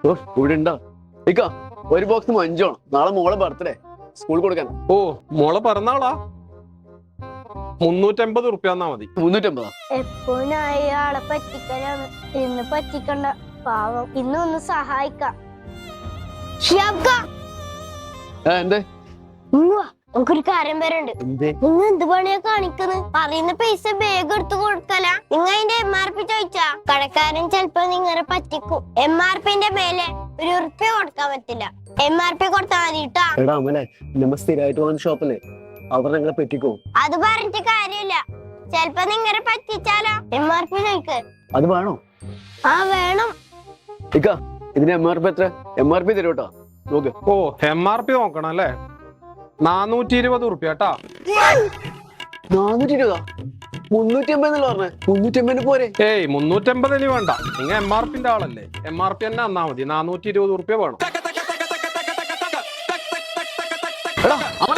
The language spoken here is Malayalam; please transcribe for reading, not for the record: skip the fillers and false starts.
ഇവിടെ ഉണ്ടോ ഇക്ക? ഒരു ബോക്സ് മഞ്ചോണം, നാളെ മോളെ ബർത്ത്ഡേ സ്കൂൾ കൊടുക്കാൻ. ഓ മോളെ പിറന്നാളാ? 350 റുപ്യ തന്നാ മതി. 350? എപ്പോഴും അയാളെ പറ്റിക്കലാണ്. ഇന്ന് പറ്റിക്കണ്ട, പാവം. ഇന്നൊന്ന് സഹായിക്കാം. എന്തേ? നമുക്കൊരു കാര്യം വരണ്ട്. നിങ്ങൾ എന്ത് പണിയാ കാണിക്കുന്നത്? പറയുന്ന പൈസ ബാഗ് എടുത്ത് കൊടുക്കല. നിങ്ങൾ അതിന്റെ MRP ചോദിച്ചാ കടക്കാരൻ ചെലപ്പോ നിങ്ങളെ പറ്റിക്കും. MRPന്റെ മേലെ ഒരു ഉറുപ്പ്യ കൊടുക്കാൻ പറ്റില്ല. MRP കൊടുത്താൽ മതി കേട്ടാ. എടാ അമ്മനെ, നമ്മ സ്ഥിരമായിട്ട് പോകുന്ന ഷോപ്പല്ലേ, അവർ ഞങ്ങളെ പറ്റിക്കോ? അത് പറഞ്ഞിട്ട് കാര്യമില്ല. ചെലപ്പോ നിങ്ങളെ പറ്റിച്ചാലോ. MRP ചോദിക്ക്. അത് വേണോ? ആ വേണം. ഇക്ക ഇതിന് MRP എത്ര? MRP തരും കേട്ടോ, നോക്ക്. ഓ MRP നോക്കണം അല്ലേ? 420 റുപ്യ കേട്ടാ. 420? 350 പറഞ്ഞേ. 350 പോരെ? ഏയ് 350 വേണ്ട. നിങ്ങൾ MRPന്റെ ആളല്ലേ, MRP തന്നെ തന്നാ മതി. 420 റുപ്യ വേണം. എടാ അമ്മ